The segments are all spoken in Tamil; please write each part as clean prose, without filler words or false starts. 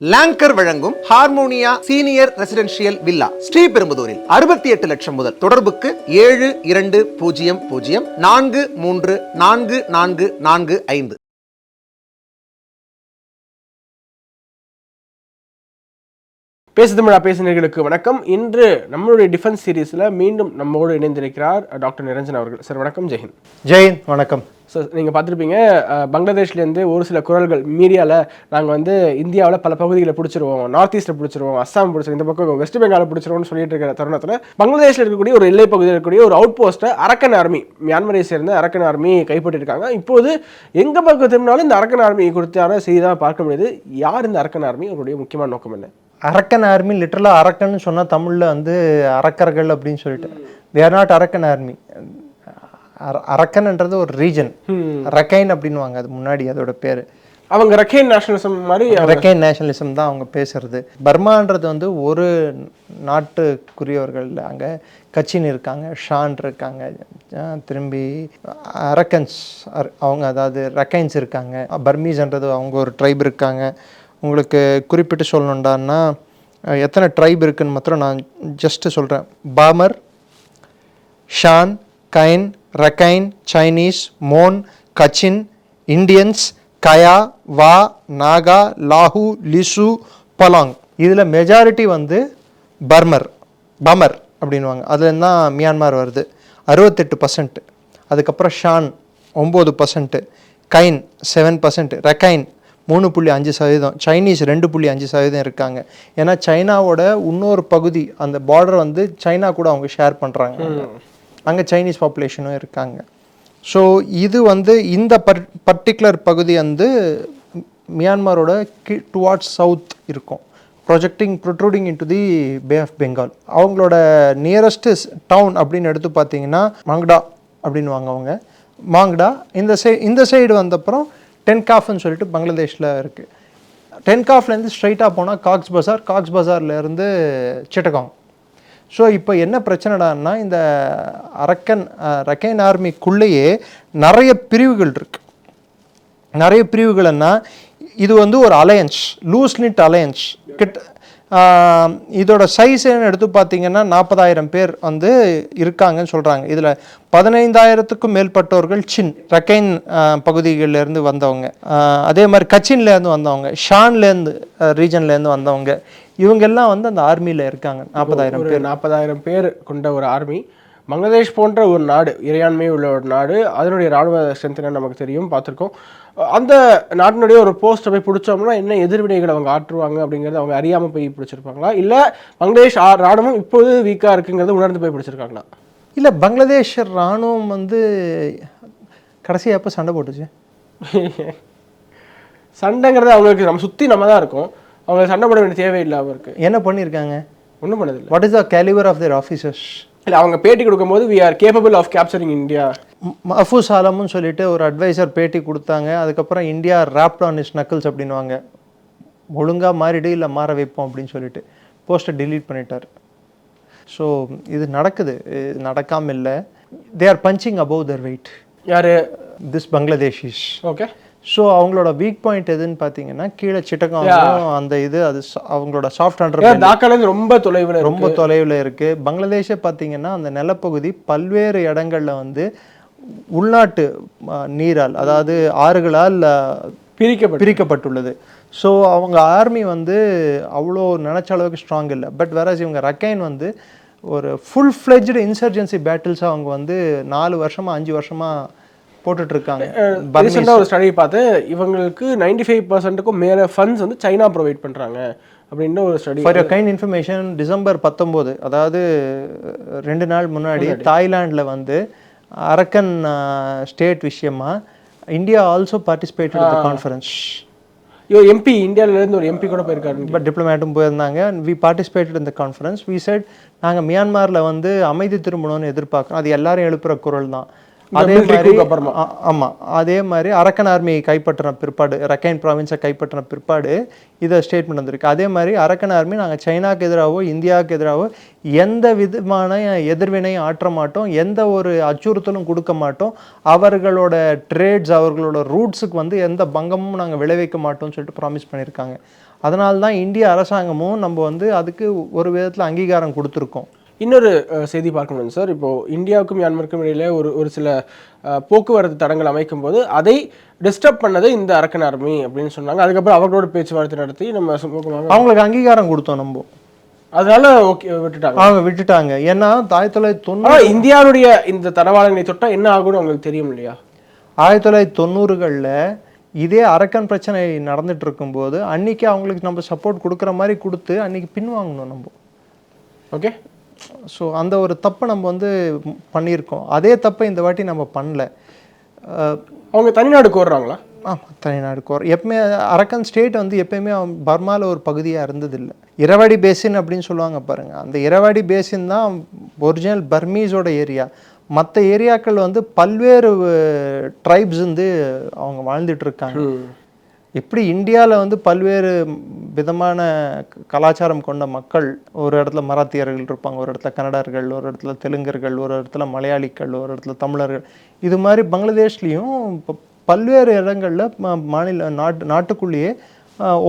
லாங்கர் வழங்கும் ஹார்மோனியா சீனியர் ரெசிடென்ஷியல் வில்லா ஸ்ரீபெரும்புதூரில் 68 லட்சம் முதல். தொடர்புக்கு 7200434445. பேசு தமிழா பேசினர்களுக்கு வணக்கம். இன்று நம்மளுடைய டிஃபென்ஸ் சீரீஸில் மீண்டும் நம்மோடு இணைந்திருக்கிறார் டாக்டர் நிரஞ்சன் அவர்கள். சார் வணக்கம். ஜெயஹிந்த். ஜெயஹிந்த். வணக்கம் சார். நீங்கள் பார்த்துருப்பீங்க, பங்களாதேஷ்லேருந்து ஒரு சில குரல்கள் மீடியாவில் நாங்கள் இந்தியாவில் பல பகுதிகளை பிடிச்சிருவோம், நார்த் ஈஸ்ட்டில் பிடிச்சிருவோம், அஸ்ஸாம் பிடிச்சிருவோம், இந்த பக்கம் வெஸ்ட் பெங்காலில் பிடிச்சிருவோம்னு சொல்லிட்டு இருக்கிற தருணத்தில் பங்களாதேஷில் இருக்கக்கூடிய ஒரு எல்லை பகுதியில் இருக்கக்கூடிய ஒரு அவுட் போஸ்ட்டை அரக்கன் ஆர்மி, மியான்மரை சேர்ந்த அரக்கன் ஆர்மி கைப்பற்றிருக்காங்க. இப்போது எங்கள் பக்கம் திரும்பினாலும் இந்த அரக்கன் ஆர்மி குறித்தான செய்தி தான் பார்க்க முடியுது. யார் இந்த அரக்கன் ஆர்மி? அவருடைய முக்கியமான நோக்கம் என்ன? அரக்கன் ஆர்மி லிட்டரலாக அரக்கன்னு சொன்னால் தமிழில் அரக்கர்கள் அப்படின்னு சொல்லிட்டு, தே ஆர் நாட் அரக்கன் ஆர்மி. அரக்கன்ன்றது ஒரு ரீஜன், ரக்கைன் அப்படின்வாங்க. அது முன்னாடி அதோட பேர். அவங்க ரக்கைன் நேஷனலிசம் மாதிரி, ரக்கைன் நேஷனலிசம் தான் அவங்க பேசுறது. பர்மான்றது ஒரு நாட்டுக்குரியவர்கள். அங்கே கச்சின் இருக்காங்க, ஷான் இருக்காங்க, திரும்பி அரக்கன்ஸ் அவங்க, அதாவது ரக்கைன்ஸ் இருக்காங்க. பர்மீஸ்ன்றது அவங்க ஒரு ட்ரைப் இருக்காங்க. உங்களுக்கு குறிப்பிட்டு சொல்லணுண்டான்னா எத்தனை ட்ரைப் இருக்குன்னு மாத்திரம் நான் ஜஸ்ட்டு சொல்கிறேன். பாமர், ஷான், கைன், ரக்கைன், சைனீஸ், மோன், கச்சின், இண்டியன்ஸ், கயா, வா, நாகா, லாஹூ, லிசு, பலாங். இதில் மெஜாரிட்டி பமர் அப்படின்வாங்க. அதுலேருந்து தான் மியான்மார் வருது, 68%. அதுக்கப்புறம் ஷான் 9%, கைன் 7%, ரக்கைன் 3.5%, சைனீஸ் 2.5% இருக்காங்க. ஏன்னா சைனாவோட இன்னொரு பகுதி, அந்த பார்டர் சைனா கூட அவங்க ஷேர் பண்ணுறாங்க. அங்கே சைனீஸ் பாப்புலேஷனும் இருக்காங்க. ஸோ இது இந்த பர்டிகுலர் பகுதி மியான்மரோட டுவார்ட்ஸ் சவுத் இருக்கும், protruding into the bay of Bengal. அவங்களோட நியரஸ்ட் டவுன் அப்படின்னு எடுத்து பார்த்தீங்கன்னா மாங்டா அப்படின்வாங்க அவங்க. மாங்டா இந்த சைடு வந்தப்புறம் டென்காஃப்னு சொல்லிட்டு பங்களாதேஷில் இருக்குது. டென்காஃப்லேருந்து ஸ்ட்ரைட்டாக போனால் காக்ஸ் பசார், காக்ஸ் பசார்லேருந்து சிட்டகாங். ஸோ இப்போ என்ன பிரச்சனைடான்னா, இந்த ரக்கைன் ஆர்மிக்குள்ளேயே நிறைய பிரிவுகள் இருக்குது. நிறைய பிரிவுகள்னா இது ஒரு அலையன்ஸ், லூஸ் நிட் அலையன்ஸ். இதோட சைஸ்ன்னு எடுத்து பார்த்தீங்கன்னா 40,000 பேர் இருக்காங்கன்னு சொல்கிறாங்க. இதில் 15,000க்கும் மேற்பட்டவர்கள் ரக்கைன் பகுதிகளிலேருந்து வந்தவங்க. அதே மாதிரி கச்சின்லேருந்து வந்தவங்க, ஷான்லேருந்து ரீஜன்லேருந்து வந்தவங்க. இவங்கெல்லாம் அந்த ஆர்மியில் இருக்காங்க. 40,000 பேர் கொண்ட ஒரு ஆர்மி. பங்களாதேஷ் போன்ற ஒரு நாடு, இறையாண்மை உள்ள ஒரு நாடு, அதனுடைய இராணுவ ஸ்ட்ரென்த் நமக்கு தெரியும், பார்த்துருக்கோம். அந்த நாட்டினுடைய ஒரு போஸ்ட்டை போய் பிடிச்சோம்னா என்ன எதிர்வினைகளை அவங்க ஆற்றுவாங்க அப்படிங்கிறது அவங்க அறியாமல் போய் பிடிச்சிருப்பாங்களா, இல்லை பங்களாதேஷ் இராணுவம் இப்போது வீக்காக இருக்குங்கிறது உணர்ந்து போய் பிடிச்சிருக்காங்களா? இல்லை, பங்களாதேஷ் இராணுவம் கடைசியாக எப்போ சண்டை போட்டுச்சு? சண்டைங்கிறது அவங்களுக்கு நம்ம சுற்றி நம்ம தான் இருக்கோம், அவங்களுக்கு சண்டை போட வேண்டிய தேவையில்லை. அவருக்கு என்ன பண்ணியிருக்காங்க? ஒன்றும் பண்ணதில்லை. What is the calibre of their officers? இல்லை, அவங்க பேட்டி கொடுக்கும்போது we are capable of capturing India. Mahfuz ஆலம்னு சொல்லிட்டு ஒரு அட்வைசர் பேட்டி கொடுத்தாங்க. அதுக்கப்புறம் India rapped on its knuckles அப்படின்வாங்க. ஒழுங்காக மாறிடு இல்லை மாற வைப்போம் அப்படின்னு சொல்லிட்டு போஸ்ட்டை டிலீட் பண்ணிட்டார். ஸோ இது நடக்குது, நடக்காமல் இல்லை. They are punching above their weight. யார்? திஸ் பங்களாதேஷிஸ். ஓகே. ஸோ அவங்களோட வீக் பாயிண்ட் எதுன்னு பார்த்தீங்கன்னா கீழே சிட்டகாங் அந்த இது, அது அவங்களோட சாஃப்ட் அண்டர் ரொம்ப தொலைவில் இருக்குது. பங்களாதேஷே பார்த்தீங்கன்னா அந்த நிலப்பகுதி பல்வேறு இடங்களில் உள்நாட்டு நீரால், அதாவது ஆறுகளால் பிரிக்கப்பட்டுள்ளது. ஸோ அவங்க ஆர்மி அவ்வளோ நினச்ச அளவுக்கு ஸ்ட்ராங் இல்லை. பட் வேறஸ் இவங்க ரக்கைன் ஒரு ஃபுல் ஃப்ளெஜ்டு இன்சர்ஜென்சி பேட்டில்ஸ் அவங்க 4 வருஷமாக 5 வருஷமாக போட்டுட்ருக்காங்க. ஒரு ஸ்டடி பார்த்து இவங்களுக்கு 95%க்கும் மேலே ஃபண்ட்ஸ் சைனா ப்ரொவைட் பண்ணுறாங்க அப்படின்னு ஒரு study. For your kind information, December 19, அதாவது 2 நாள் முன்னாடி தாய்லாண்டில் அரக்கன் ஸ்டேட் விஷயமா India also participated in the conference. MP, இந்தியாவிலேருந்து ஒரு எம்பி கூட போயிருக்காரு, பட் டிப்ளமேட்டும் போயிருந்தாங்க. We participated in the conference. We said நாங்கள் மியான்மரில் அமைதி திரும்பணும்னு எதிர்பார்க்குறோம். அது எல்லாரும் எழுப்புகிற குரல் தான். அதே மாதிரி அரக்கன் ஆர்மியை கைப்பற்றின பிற்பாடு, ரக்கைன் ப்ராவின்ஸை கைப்பற்றின பிற்பாடு இதை ஸ்டேட்மெண்ட் வந்திருக்கு. அதே மாதிரி அரக்கன் ஆர்மி நாங்கள் சைனாக்கு எதிராகவோ இந்தியாவுக்கு எதிராகவோ எந்த விதமான எதிர்வினையும் ஆற்ற மாட்டோம், எந்த ஒரு அச்சுறுத்தலும் கொடுக்க மாட்டோம், அவர்களோட ட்ரேட்ஸ், அவர்களோட ரூட்ஸுக்கு எந்த பங்கமும் நாங்கள் விளைவிக்க மாட்டோம்னு சொல்லிட்டு ப்ராமிஸ் பண்ணியிருக்காங்க. அதனால தான் இந்திய அரசாங்கமும் நம்ம வந்து அதுக்கு ஒரு விதத்தில் அங்கீகாரம் கொடுத்துருக்கோம். இன்னொரு செய்தி பார்க்கணும் சார். இப்போ இந்தியாவுக்கும் மியான்மருக்கும் இடையில ஒரு சில போக்குவரத்து தடங்கள் அமைக்கும் போது அதை டிஸ்டர்ப் பண்ணது இந்த அரக்கன் ஆர்மி அப்படின்னு சொன்னாங்க. அதுக்கப்புறம் அவர்களோட பேச்சுவார்த்தை நடத்தி நம்ம சுமூகமாக அவங்களுக்கு அங்கீகாரம் கொடுத்தோம் நம்ம. அதனால ஓகே விட்டுட்டாங்க. அவங்க விட்டுட்டாங்க. ஏன்னா 1990 இந்தியாவுடைய இந்த தடவாளங்களை தொட்டா என்ன ஆகும்னு அவங்களுக்கு தெரியும் இல்லையா? 1990களில் இதே அரக்கன் பிரச்சனை நடந்துட்டு இருக்கும்போது அன்னைக்கு அவங்களுக்கு நம்ம சப்போர்ட் கொடுக்குற மாதிரி கொடுத்து அன்னைக்கு பின்வாங்கணும் நம்ம. ஓகே. ஸோ அந்த ஒரு தப்பை நம்ம வந்து பண்ணியிருக்கோம். அதே தப்பை இந்த வாட்டி நம்ம பண்ணல. அவங்க தனிநாடு கோர்றாங்களா? ஆமாம், தனிநாடு எப்பவுமே அரக்கன் ஸ்டேட் வந்து எப்பயுமே பர்மாவில் ஒரு பகுதியாக இருந்ததில்லை. இரவாடி பேசின் அப்படின்னு சொல்லுவாங்க பாருங்கள். அந்த இரவாடி பேசின் தான் ஒரிஜினல் பர்மீஸோட ஏரியா. மற்ற ஏரியாக்கள் வந்து பல்வேறு ட்ரைப்ஸ் வந்து அவங்க வாழ்ந்துட்டுருக்காங்க. எப்படி இந்தியாவில் வந்து பல்வேறு விதமான கலாச்சாரம் கொண்ட மக்கள், ஒரு இடத்துல மராத்தியர்கள் இருப்பாங்க, ஒரு இடத்துல கன்னடர்கள், ஒரு இடத்துல தெலுங்கர்கள், ஒரு இடத்துல மலையாளிகள், ஒரு இடத்துல தமிழர்கள். இது மாதிரி பங்களாதேஷ்லேயும் இப்போ பல்வேறு இடங்களில் நாட்டுக்குள்ளேயே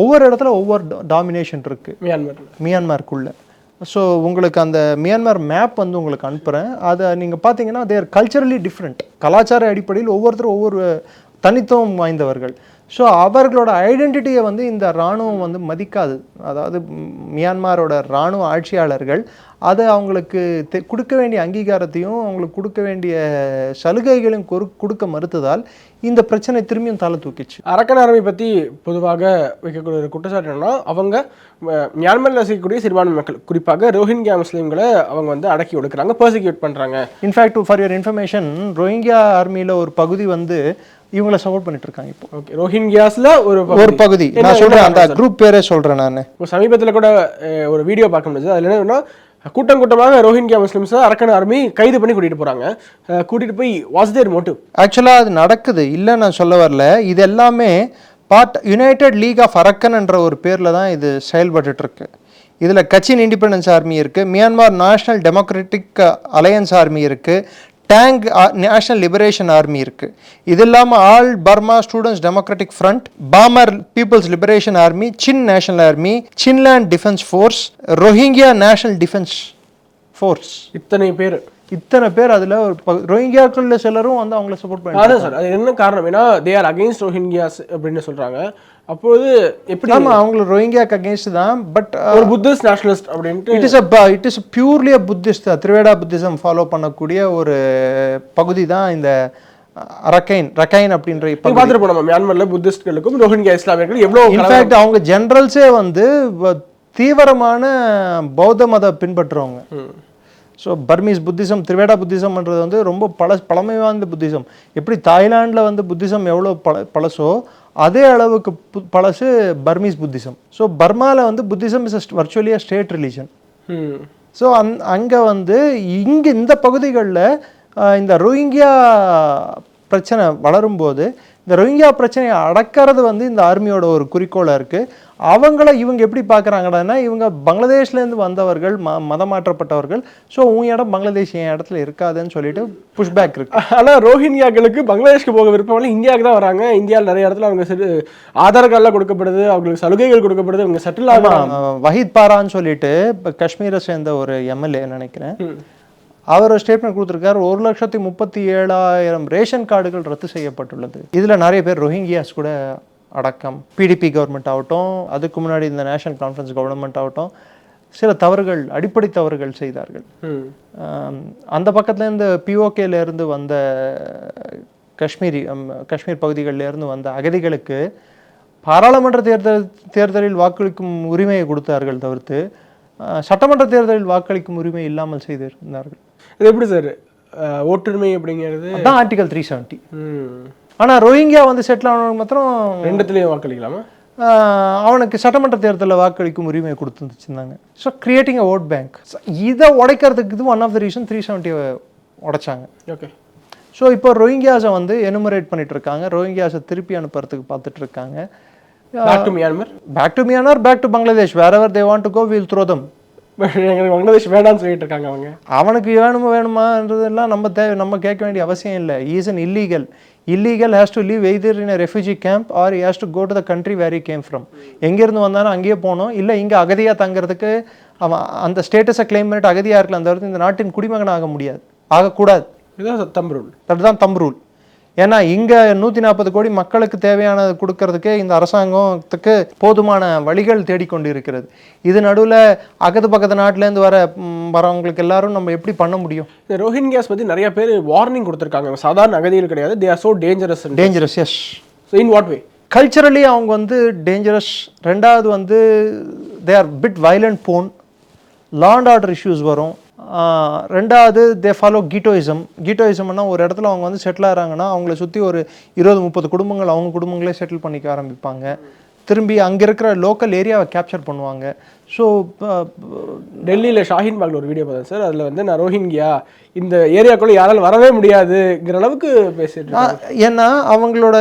ஒவ்வொரு இடத்துல ஒவ்வொரு டாமினேஷன் இருக்குது மியான்மருக்குள்ளே. ஸோ உங்களுக்கு அந்த மியான்மர் மேப் வந்து உங்களுக்கு அனுப்புகிறேன். அதை நீங்கள் பார்த்தீங்கன்னா தேர் கல்ச்சரலி டிஃப்ரெண்ட். கலாச்சார அடிப்படையில் ஒவ்வொருத்தரும் ஒவ்வொரு தனித்துவம் வாய்ந்தவர்கள். ஸோ அவர்களோட ஐடென்டிட்டியை வந்து இந்த இராணுவம் வந்து மதிக்காது. அதாவது மியான்மரோட இராணுவ ஆட்சியாளர்கள் அதை அவங்களுக்கு கொடுக்க வேண்டிய அங்கீகாரத்தையும் அவங்களுக்கு கொடுக்க வேண்டிய சலுகைகளையும் கொடுக்க மறுத்ததால் இந்த பிரச்சனை திரும்பியும் தலை தூக்கிச்சு. அரக்கன் ஆர்மி பற்றி பொதுவாக வைக்கக்கூடிய ஒரு குற்றச்சாட்டு என்னன்னா, அவங்க மியான்மரில் வசிக்கக்கூடிய சிறுபான்மை மக்கள், குறிப்பாக ரோஹிங்கியா முஸ்லீம்களை அவங்க வந்து அடக்கி ஒடுக்குறாங்க, பர்சிக்யூட் பண்ணுறாங்க. In fact for your information, Rohingya ஆர்மியில் ஒரு பகுதி வந்து இவங்களை சப்போர்ட் பண்ணிட்டு இருக்காங்க இப்போ. ஓகே, ரோஹிங்கியாஸ்ல ஒரு பகுதி நான் சொல்றேன், அந்த குரூப் பேரே சொல்றேன் நான். இப்போ சமீபத்தில் கூட ஒரு வீடியோ பார்க்க முடிஞ்சது. அதில் என்னன்னா, கூட்டம் கூட்டமாக ரோஹிங்கியா முஸ்லிம்ஸை அரக்கன் ஆர்மி கைது பண்ணி கூட்டிட்டு போறாங்க. கூட்டிட்டு போய் வாட்ஸ் தேர் மோட்டிவ்? ஆக்சுவலாக அது நடக்குது, இல்லை நான் சொல்ல வரல. இது எல்லாமே யுனைடெட் லீக் ஆஃப் அரக்கன் என்ற ஒரு பேரில் தான் இது செயல்பட்டு இருக்கு. இதில் கச்சின் இண்டிபெண்டன்ஸ் ஆர்மி இருக்குது, Myanmar national democratic alliance army இருக்குது, டேங் நேஷனல் லிபரேஷன் ஆர்மி இருக்குது. இது இல்லாமல் all Burma students democratic front, Bamar people's liberation army, Chin national army, Chinland defence force, Rohingya national defence force. இத்தனை பேர் அதில் ரோஹிங்கியாக்கள் சிலரும் வந்து அவங்கள சப்போர்ட் பண்ணுறாங்க சார். அது என்ன காரணம்? ஏன்னா தே ஆர் அகைன்ஸ்ட் ரோஹிங்கியாஸ் அப்படின்னு சொல்கிறாங்க. அப்போது எப்படி? ஆமாம், அவங்களுக்கு ரோஹிங்கியாக்கு அகேன்ஸ்ட் தான். பட் ஒரு புத்திஸ்ட் நேஷனலிஸ்ட் அப்படின்ட்டு it is purely Buddhist, Theravada Buddhism follow பண்ணக்கூடிய ஒரு பகுதி தான் இந்த ரக்கைன் அப்படின்ற. இப்போ பார்த்துட்டு நம்ம மியான்மர்ல புத்திஸ்ட்களுக்கும் ரோஹிங்கியா இஸ்லாமியர்கள் எவ்வளோ, இன்ஃபேக்ட் அவங்க ஜெனரல்ஸே வந்து தீவிரமான பௌத்த மத பின்பற்றுறவங்க. ஸோ பர்மீஸ் புத்திசம், திரிவேடா புத்திசம்ன்றது வந்து ரொம்ப பழமை வாய்ந்த புத்திசம். எப்படி தாய்லாண்டில் வந்து புத்திசம் எவ்வளோ பழசோ அதே அளவுக்கு பழசு பர்மீஸ் புத்திசம். ஸோ பர்மாவில் வந்து Buddhism is virtually a state religion. So அங்கே வந்து இங்கே இந்த பகுதிகளில் இந்த ரோஹிங்கியா பிரச்சனை வளரும்போது இந்த ரோஹிங்கியா பிரச்சனையை அடக்கிறது வந்து இந்த ஆர்மியோட ஒரு குறிக்கோளாக இருக்குது. இவங்க எப்படி பார்க்குறாங்கன்னா, இவங்க பங்களாதேஷ்லேருந்து வந்தவர்கள், மதமாற்றப்பட்டவர்கள். ஸோ உன் இடம் பங்களாதேஷ் என் இடத்துல இருக்காதுன்னு சொல்லிட்டு புஷ்பேக் இருக்கு. ஆனால் ரோஹிங்கியாக்களுக்கு பங்களாதேஷ்க்கு போக விருப்பம் இல்லை, இந்தியாவுக்கு தான் வராங்க. இந்தியாவில் நிறைய இடத்துல அவங்க ஆதார் கார்டெலாம் கொடுக்கப்படுது, அவங்களுக்கு சலுகைகள் கொடுக்கப்படுது, அவங்க செட்டில் ஆகலாம். வஹீத் பாரான்னு சொல்லிட்டு இப்போ காஷ்மீரை சேர்ந்த ஒரு எம்எல்ஏ நினைக்கிறேன், அவர் ஸ்டேட்மெண்ட் கொடுத்துருக்காரு. 1,37,000 ரேஷன் கார்டுகள் ரத்து செய்யப்பட்டுள்ளது. இதில் நிறைய பேர் ரோஹிங்கியாஸ் கூட அடக்கம். பிடிபி கவர்மெண்ட் ஆகட்டும், அதுக்கு முன்னாடி இந்த நேஷனல் கான்ஃபரன்ஸ் கவர்மெண்ட் ஆகட்டும், சில தவறுகள், அடிப்படை தவறுகள் செய்தார்கள். அந்த பக்கத்துலேருந்து பிஓகேலேருந்து வந்த காஷ்மீர் பகுதிகளிலேருந்து வந்த அகதிகளுக்கு பாராளுமன்ற தேர்தலில் வாக்களிக்கும் உரிமையை கொடுத்தார்கள் தவிர்த்து சட்டமன்ற தேர்தலில் வாக்களிக்கும் உரிமை இல்லாமல் செய்திருந்தார்கள். இது எப்படி சார் ஓட்டுரிமை அப்படிங்கிறது? அதான் ஆர்டிகல் 370. ஆனால் ரோஹிங்கியா வந்து செட்டில் ஆனவனுக்கு மாத்திரம் ரெண்டுத்துலேயும் வாக்களிக்கலாமா? அவனுக்கு சட்டமன்ற தேர்தலில் வாக்களிக்கும் உரிமையை கொடுத்துருந்துச்சுருந்தாங்க. So creating a vote bank. இதை உடைக்கிறதுக்கு இது ஒன் ஆஃப் த ரீசன் 370 உடைச்சாங்க. ஓகே. ஸோ இப்போ ரோஹிங்கியாஸை வந்து எனுமரேட் பண்ணிட்டு இருக்காங்க, ரோஹிங்கியாஸை திருப்பி அனுப்புறதுக்கு பார்த்துட்டு இருக்காங்க. Back to Myanmar, back to Bangladesh, wherever they want to go we'll throw them. எங்களுக்கு பங்களாதேஷ் வேண்டாம்னு சொல்லிட்டு இருக்காங்க அவங்க. அவனுக்கு வேணுமான்றதெல்லாம் நம்ம கேட்க வேண்டிய அவசியம் இல்லை. Is an illegal. Illegal has to leave either in a refugee camp or has to go to the country where he came from. எங்கேருந்து வந்தாலும் அங்கேயே போகணும், இல்லை இங்கே அகதியாக தங்குறதுக்கு அவன் அந்த ஸ்டேட்டஸை கிளைம் பண்ணிட்டு அகதியாக இருக்கலாம், தவிர்த்து இந்த நாட்டின் குடிமகன் ஆக முடியாது, ஆகக்கூடாது. இதுதான் தம் ரூல். அதுதான் தம் ரூல். ஏன்னா இங்கே 140 கோடி மக்களுக்கு தேவையானது கொடுக்கறதுக்கு இந்த அரசாங்கத்துக்கு போதுமான வழிகள் தேடிக்கொண்டு இருக்கிறது. இது நடுவில் பக்கத்து நாட்டிலேருந்து வரவங்களுக்கு எல்லாரும் நம்ம எப்படி பண்ண முடியும்? இந்த ரோஹிங்கியாஸ் பற்றி நிறைய பேர் வார்னிங் கொடுத்துருக்காங்க, சாதாரண அகதிகள் கிடையாது, they are so dangerous. Dangerous, yes. So in what way? Culturally அவங்க வந்து டேஞ்சரஸ். ரெண்டாவது வந்து they are bit violent prone, law and order issues வரும். ரெண்டாவது தே ஃபாலோ கீட்டோயிசம்னா ஒரு இடத்துல அவங்க வந்து செட்டில் ஆகிறாங்கன்னா அவங்கள சுற்றி ஒரு 20-30 குடும்பங்கள் அவங்க குடும்பங்களே செட்டில் பண்ணிக்க ஆரம்பிப்பாங்க. திரும்பி அங்கே இருக்கிற லோக்கல் ஏரியாவை கேப்சர் பண்ணுவாங்க. ஸோ டெல்லியில் ஷாஹின் பாக்ல ஒரு வீடியோ பார்த்தேன் சார், அதில் வந்து நான் ரோஹிங்கியா இந்த ஏரியாக்குள்ளே யாராலும் வரவே முடியாதுங்கிற அளவுக்கு பேசிட்டு. ஏன்னா அவங்களோட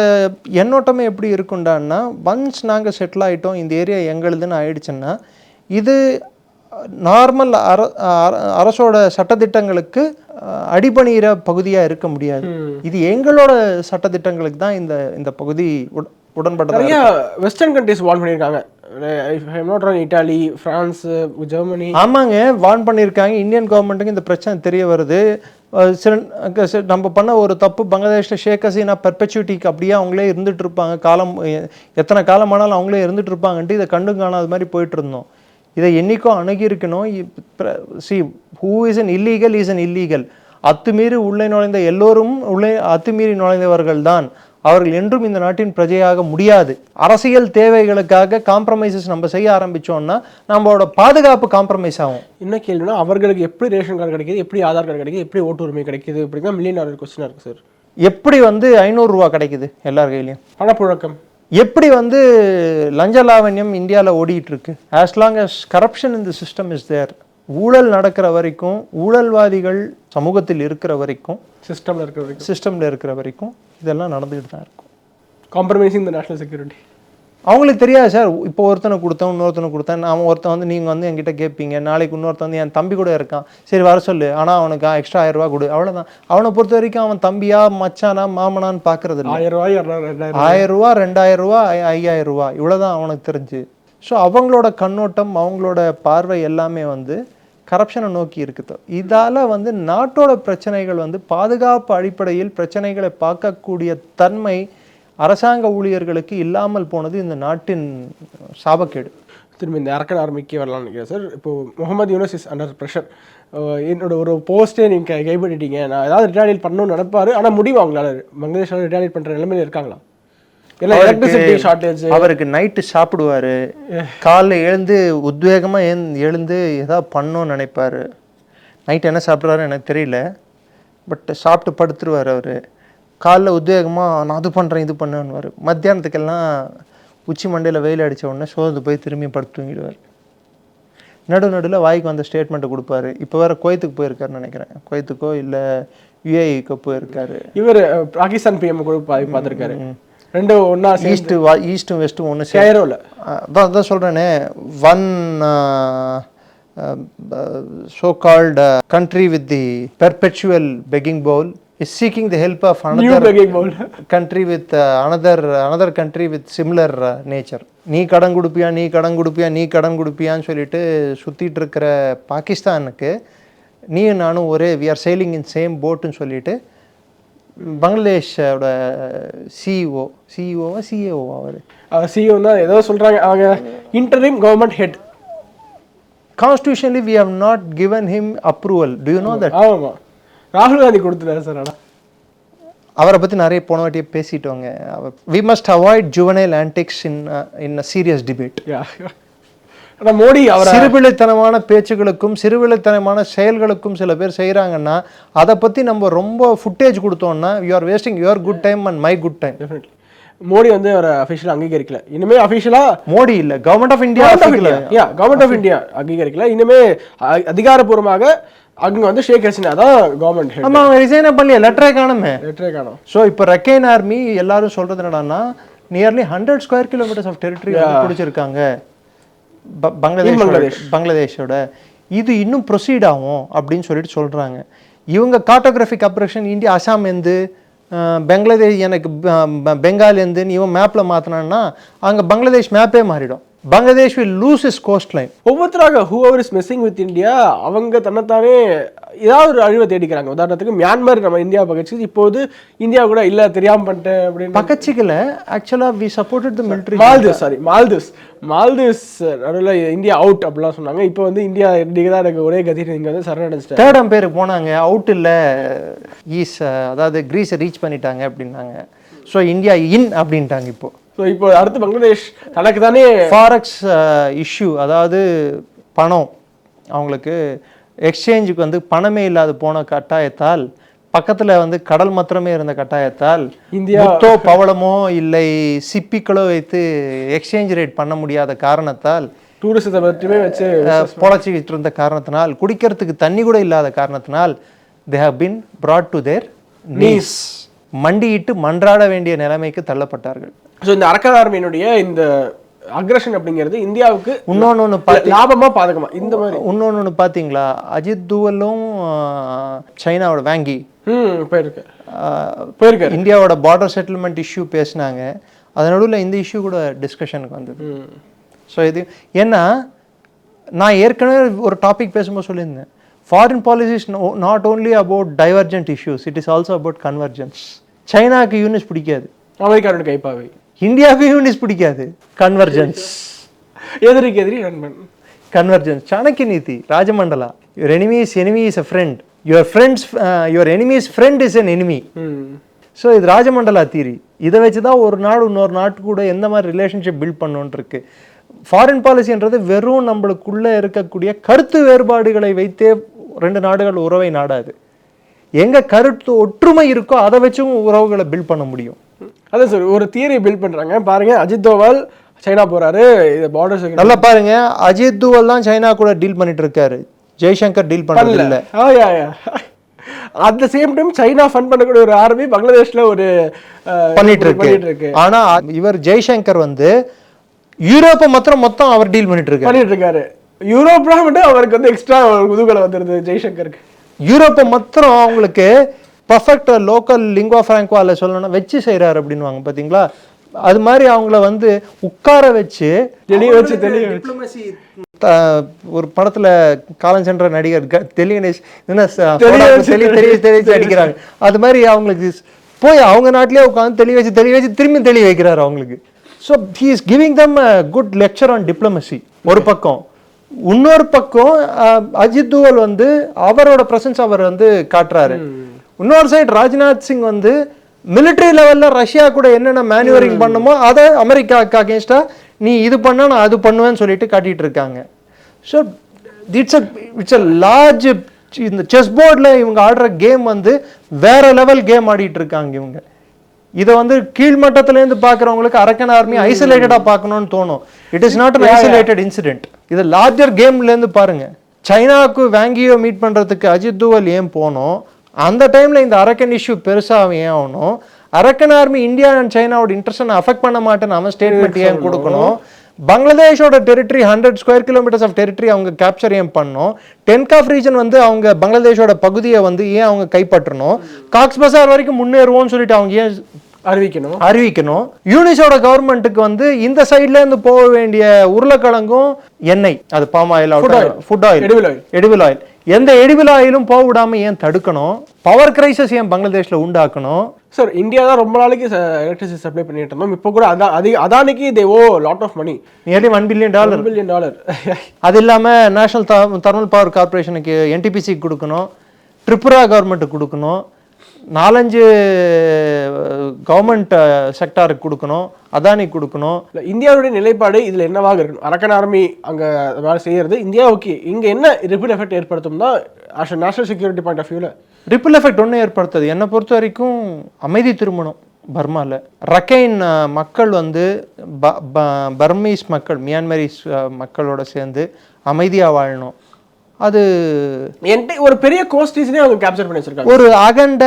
எண்ணோட்டமே எப்படி இருக்குண்டான்னா, ஒன்ஸ் நாங்கள் செட்டில் ஆகிட்டோம், இந்த ஏரியா எங்களுதுன்னு ஆயிடுச்சுன்னா இது நார்மல் அரசோட சட்டத்திட்டங்களுக்கு அடிபணிகிற பகுதியாக இருக்க முடியாது. இது எங்களோட சட்டத்திட்டங்களுக்கு தான் இந்த பகுதி உடன்பட. நிறைய வெஸ்டர்ன் கண்ட்ரிஸ் வார்ன் பண்ணியிருக்காங்க, இட்டாலி, பிரான்ஸ், ஜெர்மனி. ஆமாங்க, வார்ன் பண்ணியிருக்காங்க. இந்தியன் கவர்மெண்ட்டுக்கு இந்த பிரச்சனை தெரிய வருது. நம்ம பண்ண ஒரு தப்பு, பங்களாதேஷில் ஷேக் ஹசீனா பெர்பெச்சுவிட்டிக்கு அப்படியே அவங்களே இருந்துட்டு இருப்பாங்க, எத்தனை காலமானாலும் அவங்களே இருந்துட்டு இருப்பாங்கன்ட்டு இதை கண்டு காணாத மாதிரி போயிட்டு இருந்தோம். இதை என்னைக்கோ அணுகி இருக்கணும். Who is an illegal. அத்துமீறி உள்ளே நுழைந்த எல்லோரும் அத்துமீறி நுழைந்தவர்கள் தான். அவர்கள் என்றும் இந்த நாட்டின் பிரஜையாக முடியாது. அரசியல் தேவைகளுக்காக காம்ப்ரமைசஸ் நம்ம செய்ய ஆரம்பிச்சோம்னா நம்மளோட பாதுகாப்பு காம்ப்ரமைஸ் ஆகும். என்ன கேள்வினா, அவர்களுக்கு எப்படி ரேஷன் கார்டு கிடைக்குது, எப்படி ஆதார் கார்டு கிடைக்குது, எப்படி ஓட்டு உரிமை கிடைக்குது, இப்படிதான் $1,000,000 கொஸ்டினா இருக்கு சார். எப்படி வந்து 500 ரூபா கிடைக்குது எல்லார் கையிலையும்? பணப்புழக்கம். எப்படி வந்து லஞ்ச லாவண்யம் இந்தியாவில் ஓடிட்டு இருக்கு? As long as corruption in the system is there, ஊழல் நடக்கிற வரைக்கும், ஊழல்வாதிகள் சமூகத்தில் இருக்கிற வரைக்கும், சிஸ்டமில் இருக்கிற வரைக்கும் இதெல்லாம் நடந்துகிட்டு தான் இருக்கும். காம்ப்ரமைசிங் தி நேஷனல் செக்யூரிட்டி. அவங்களுக்கு தெரியாது சார். இப்போ ஒருத்தனை கொடுத்தேன், இன்னொருத்தனை கொடுத்தேன், அவன் ஒருத்தன் வந்து நீங்கள் வந்து என்கிட்ட கேட்பீங்க, நாளைக்கு இன்னொருத்தன் வந்து என் தம்பி கூட இருக்கான், சரி வர சொல்லு, ஆனால் அவனுக்கு எக்ஸ்ட்ரா 1000 ரூபா கொடு, அவ்வளோதான். அவனை பொறுத்த வரைக்கும் அவன் தம்பியா மச்சானா மாமனான்னு பார்க்கறது இல்லை. 1000 ரூபா, 2000 ரூபா, 5000 ரூபா, இவ்வளோதான் அவனுக்கு தெரிஞ்சு. ஸோ அவங்களோட கண்ணோட்டம், அவங்களோட பார்வை எல்லாமே வந்து கரப்ஷனை நோக்கி இருக்குது. இதால் வந்து நாட்டோட பிரச்சனைகள் வந்து பாதுகாப்பு அடிப்படையில் பிரச்சனைகளை பார்க்கக்கூடிய தன்மை அரசாங்க ஊழியர்களுக்கு இல்லாமல் போனது இந்த நாட்டின் சாபக்கேடு. திரும்ப இந்த அரக்கன் ஆர்மிக்கே வரலாம்னு நினைக்கிறேன் சார். இப்போ Muhammad Yunus is under pressure. என்னோட ஒரு போஸ்ட்டே நீங்கள் கைப்பற்றிட்டீங்க, நான் ஏதாவது ரிட்டாலியேட் பண்ணணும்னு நினைப்பாரு, ஆனால் முடியும் அவங்களால பங்களாதேஷால் ரிட்டாலியேட் பண்ணுற நிலைமையில இருக்காங்களா? எல்லாம் எலக்ட்ரிசிட்டி ஷார்ட்டேஜ். அவருக்கு நைட்டு சாப்பிடுவார், காலைல எழுந்து உத்வேகமாக எழுந்து ஏதாவது பண்ணணும்னு நினைப்பார். நைட்டு என்ன சாப்பிட்றாரு எனக்கு தெரியல, பட் சாப்பிட்டு படுத்துருவார். அவர் காலைல உத்வேகமாக நான் அது பண்ணுறேன் இது பண்ணுவேன்னுவார். மத்தியானத்துக்கெல்லாம் உச்சி மண்டையில் வெயில் அடித்த உடனே சோர்ந்து போய் திரும்பி படுத்து தூங்கிடுவார். நடுவில் வாய்க்கு வந்த ஸ்டேட்மெண்ட்டை கொடுப்பாரு. இப்போ வேறு குவைத்துக்கு போயிருக்காருன்னு நினைக்கிறேன், குவைத்துக்கோ இல்லை யுஏஇக்கோ போயிருக்காரு. இவர் பாகிஸ்தான் பிஎம் கூட பார்த்துருக்காரு. ரெண்டும் ஒன்றா ஈஸ்ட்டும் வெஸ்ட்டும் ஒன்று சேரோவில். அதான் சொல்கிறேனே, one so called country with the perpetual begging bowl is seeking the help of another country with another country with similar nature. நீ கடன் கொடுப்பியான்னு சொல்லிட்டு சுற்றிட்டு இருக்கிற பாகிஸ்தானுக்கு நீ நானும் ஒரே we are sailing in same boatன்னு சொல்லிட்டு பங்களாதேஷோட சிஇஓவா அவர் சிஇஓ ஏதோ சொல்கிறாங்க, அவங்க interim government head. Constitutionally we have not given him approval. Do you know that? ஆமாம், ராகுல் காந்தி கொடுத்துட்டாரு சார். ஆனால் அவரை பற்றி நிறைய போன வாட்டியே பேசிட்டோங்க. we must avoid juvenile antics in a serious debate. Modi அவர் சிறுபிள்ளைத்தனமான பேச்சுகளுக்கும் சிறுபிள்ளைத்தனமான செயல்களுக்கும் சில பேர் செய்கிறாங்கன்னா அதை பற்றி நம்ம ரொம்ப ஃபுட்டேஜ் கொடுத்தோம்னா you are wasting your good time and my good time. Definitely. Modi வந்து அவரை அஃபிஷியலாக அங்கீகரிக்கல. இனிமே அஃபிஷியலாக மோடி இல்லை, கவர்மெண்ட் ஆஃப் இந்தியா அங்கீகரிக்கல. இனிமே அதிகாரப்பூர்வமாக அங்கே வந்து ஷேக் ஹசீனா தான் கவர்மெண்ட் ஹெட். ஆமாம், அவங்க ரிசைனே பண்ணி லெட்டரே காணும். ஸோ இப்போ ரக்கைன் ஆர்மி எல்லாரும் சொல்கிறது என்னடான்னா nearly 100 square kilometres of territory பிடிச்சிருக்காங்க பங்களாதேஷோட. இது இன்னும் ப்ரொசீட் ஆகும் அப்படின்னு சொல்லிட்டு சொல்கிறாங்க. இவங்க கார்ட்டோகிராஃபிக் ஆப்ரேஷன் இந்தியா அசாம் எந்து பெங்களாதேஷ் எனக்கு பெங்காலேருந்து இவன் மேப்பில் மாற்றினான்னா அங்கே பங்களாதேஷ் மேப்பே மாறிடும். Bangladesh will lose its coast line. ஒவ்வொருத்தராக whoever is missing with India அவங்க தன்னைத்தானே ஏதாவது ஒரு அழிவை தேடிக்கிறாங்க. உதாரணத்துக்கு மியான்மர் நம்ம இந்தியா பகச்சு இப்போது இந்தியா கூட இல்லை தெரியாமல் பண்ணிட்டேன் அப்படின்னு பக்கச்சிக்கல. ஆக்சுவலாக we supported the military. Maldives நடுவில் இந்தியா அவுட் அப்படிலாம் சொன்னாங்க. இப்போ வந்து இந்தியா நீங்கள் தான் எனக்கு ஒரே கதி, நீங்கள் வந்து சரணடைச்சிட்டு 3rd பேர் போனாங்க, அவுட் இல்லை ஈஸ் அதாவது கிரீஸை ரீச் பண்ணிட்டாங்க அப்படின்னாங்க. ஸோ இந்தியா இன் அப்படின்ட்டாங்க. இப்போ அடுத்து பங்களாதேஷ் தனக்கு தானே ஃபாரெக்ஸ் இஷ்யூ, அதாவது பணம் அவங்களுக்கு எக்ஸ்சேஞ்சுக்கு வந்து பணமே இல்லாத போன கட்டாயத்தால், பக்கத்தில் வந்து கடல் மாத்திரமே இருந்த கட்டாயத்தால் இந்தியா பவளமோ இல்லை சிப்பிக்களோ வைத்து எக்ஸ்சேஞ்ச் ரேட் பண்ண முடியாத காரணத்தால், டூரிசத்தை மட்டுமே வச்சு பொழைச்சிக்கிட்டு இருந்த காரணத்தினால், குடிக்கிறதுக்கு தண்ணி கூட இல்லாத காரணத்தினால் they have been brought to their knees. மண்டியிட்டு மன்றாட வேண்டிய நிலைமைக்கு தள்ளப்பட்டார்கள். ஸோ இந்த அரக்கன் ஆர்மியினுடைய இந்த அக்ரஷன் அப்படிங்கிறது இந்தியாவுக்கு இன்னொன்று லாபமா பாதகமா இந்த மாதிரி இன்னொன்று பார்த்தீங்களா, அஜித் தூவலும் சைனாவோட வாங்கி போயிருக்காரு இந்தியாவோட பார்டர் செட்டில்மெண்ட் இஷ்யூ பேசினாங்க. அதனடுவில் இந்த இஷ்யூ கூட டிஸ்கஷனுக்கு வந்தது. ஸோ இது ஏன்னா நான் ஏற்கனவே ஒரு டாபிக் பேசும்போது சொல்லியிருந்தேன், foreign policy is not only about divergent issues, it is also about convergence. சைனாவுக்கு யூனிஸ் பிடிக்காது, அமெரிக்காவோட கைப்பாவை. இந்தியாவுக்கு யூனிஸ் பிடிக்காது, கன்வர்ஜென்ஸ். எதிரிக்கு எதிரி நண்பன், convergence. Chanakya Niti, Rajamandala. Your enemy is a friend, your enemy's friend is an enemy. So இது ராஜமண்டலா தீரி. இதை வச்சு தான் ஒரு நாடு இன்னொரு நாட்டு கூட எந்த மாதிரி ரிலேஷன்ஷிப் பில்ட் பண்ணணுன்னு இருக்கு. ஃபாரின் பாலிசின்றது வெறும் நம்மளுக்குள்ளே இருக்கக்கூடிய கருத்து வேறுபாடுகளை வைத்தே 2 நாடுகள் உறவை நாடாது. எங்கே கருத்து ஒற்றுமை இருக்கோ அதை வச்சும் உறவுகளை பில்ட் பண்ண முடியும். அதான் சார் ஒரு தியரி பில்ட் பண்ணுறாங்க. பாருங்க, அஜித் தோவல் சைனா போறாரு, இது பார்டர் நல்லா பாருங்க, அஜித் தோவல் தான் சைனா கூட டீல் பண்ணிட்டு இருக்காரு, ஜெய்சங்கர் டீல் பண்ணல இல்லை. At the same time China fund பண்ணக்கூடிய ஒரு ஆர்மி பங்களாதேஷ்ல ஒரு பண்ணிட்டு இருக்கு. ஆனா இவர் ஜெய்சங்கர் வந்து யூரோப்பை மொத்தம் அவர் டீல் பண்ணிட்டு இருக்காரு. யூரோப்ல மட்டும் அவருக்கு வந்து எக்ஸ்ட்ரா குதூகலம் வந்துருது ஜெய்சங்கருக்கு. யூரோப்பை மொத்தம் அவங்களுக்கு பர்ஃபெக்ட் லோக்கல் லிங்குவா ஃப்ராங்க்வால சொல்லணும்னா வச்சு செய்கிறாரு அப்படின்வாங்க பார்த்தீங்களா. அது மாதிரி அவங்கள வந்து உட்கார வச்சு ஒரு படத்தில் காலம் சென்ற நடிகர் தெலுங்கனேஷ் தெளிவச்சு அடிக்கிறாங்க. அது மாதிரி அவங்களுக்கு போய் அவங்க நாட்டிலே உட்காந்து தெளிய வச்சு திரும்பி தெளிய வைக்கிறாரு அவங்களுக்கு. So he is giving them a good lecture on diplomacy ஒரு பக்கம். இன்னொரு பக்கம் அஜித் தோவல் வந்து அவரோட பிரசன்ஸ் அவர் வந்து காட்டுறாரு. இன்னொரு சைடு ராஜ்நாத் சிங் வந்து மிலிட்டரி லெவலில் ரஷ்யா கூட என்னென்ன மேனுவரிங் பண்ணுமோ அதை அமெரிக்காவுக்கு அகேன்ஸ்டா நீ இது பண்ண நான் அது பண்ணுவேன்னு சொல்லிட்டு காட்டிட்டு இருக்காங்க. ஸோ இட்ஸ் அ லார்ஜ், இந்த செஸ் போர்டில் இவங்க ஆடுற கேம் வந்து வேற லெவல் கேம் ஆடிட்டு இருக்காங்க இவங்க. இதை வந்து கீழ்மட்டத்திலேருந்து பார்க்குறவங்களுக்கு அரக்கன் ஆர்மி ஐசோலேட்டடாக பார்க்கணும்னு தோணும். It is not an isolated incident. இது லார்ஜர் கேம்லேருந்து பாருங்க. சைனாவுக்கு வாங்கியோ மீட் பண்ணுறதுக்கு அஜித் தோவல் ஏன் போனோம், அந்த டைமில் இந்த அரக்கன் இஷ்யூ பெருசாக ஏன் ஆகணும், அரக்கன் ஆர்மி இந்தியா அண்ட் சைனாவோட இன்ட்ரெஸ்ட் அஃபெக்ட் பண்ண மாட்டேன்னு அவன் ஸ்டேட்மெண்ட் ஏன் கொடுக்கணும், பங்களாதேஷோட territory 100 square kilometres of territory அவங்க கேப்சர் ஏன் பண்ணணும், டென்காஃப் ரீஜன் வந்து அவங்க பங்களாதேஷோட பகுதியை வந்து ஏன் அவங்க கைப்பற்றணும், காக்ஸ் பசார் வரைக்கும் முன்னேறுவோம்னு சொல்லிட்டு அவங்க ஏன் அறிவிக்கணும். யூனிஸோட கவர்மெண்ட்டுக்கு வந்து இந்த சைட்ல இருந்து போக வேண்டிய உருளைக்கிழங்கும் எண்ணெய், அது palm oil, food oil, edible oil, எந்த எடிபிள் ஆயிலும் போக விடாம ஏன் தடுக்கணும், பவர் கிரைசிஸ் ஏன் பங்களாதேஷ்ல உண்டாக்கணும். சார் இந்தியா தான் ரொம்ப நாளைக்கு எலக்ட்ரிசிட்டி சப்ளை பண்ணிட்டு இருந்தோம். இப்போ கூட அதானிக்கு they owe lot of money, nearly $1 billion. அது இல்லாம நேஷனல் தெர்மல் பவர் கார்பரேஷனுக்கு NTPC கொடுக்கணும், திரிபுரா கவர்மெண்ட்டுக்கு கொடுக்கணும், 4-5 கவர்மெண்ட் செக்டாருக்கு கொடுக்கணும், அதானி கொடுக்கணும். இந்தியாவுடைய நிலைப்பாடு இதில் என்னவாக இருக்கணும்? அரக்கன் ஆர்மி அங்கே வேலை செய்யறது இந்தியாவுக்கு இங்கே என்ன ரிப்பிள் எஃபெக்ட் ஏற்படுத்தும்னா நேஷனல் செக்யூரிட்டி பாயிண்ட் ஆஃப் வியூவில் ரிப்பிள் எஃபெக்ட் ஒன்று ஏற்படுத்துது. என்னை பொறுத்த வரைக்கும் அமைதி திருமணம் பர்மாவில் ரக்கைன் மக்கள் வந்து பர்மீஸ் மக்கள் மியான்மரிஸ் மக்களோட சேர்ந்து அமைதியாக வாழணும். அது ஒரு பெரிய கோஸ்டிஸ்னே அவங்க கேப்சர் பண்ணி வச்சிருக்காங்க. ஒரு அகண்ட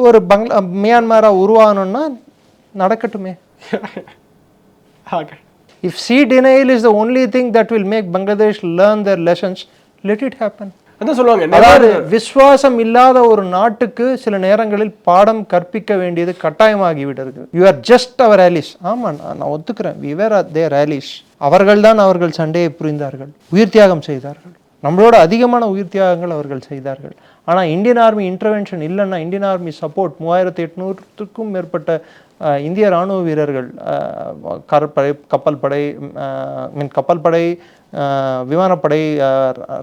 ஒரு மியான்மரா உருவாகணும்னா நடக்கட்டுமே. If sea denial is the only thing that will make Bangladesh learn their lessons, let it happen. அதான் சொல்லுவாங்க அதாவது விசுவாசம் இல்லாத ஒரு நாட்டுக்கு சில நேரங்களில் பாடம் கற்பிக்க வேண்டியது கட்டாயமாகி விடுறது. You are just our allies. ஆமா, நான் ஒத்துக்கிறேன், வி வேர் தேர் ஆலிஸ். அவர்கள்தான் அவர்கள் சண்டையை புரிந்தார்கள், உயிர் தியாகம் செய்தார்கள், நம்மளோட அதிகமான உயிர் தியாகங்கள் அவர்கள் செய்தார்கள். ஆனால் இந்தியன் ஆர்மி இன்டர்வென்ஷன் இல்லைன்னா, இந்தியன் ஆர்மி சப்போர்ட் 3800க்கும் மேற்பட்ட இந்திய இராணுவ வீரர்கள், கடற்படை, கப்பல் படை, விமானப்படை,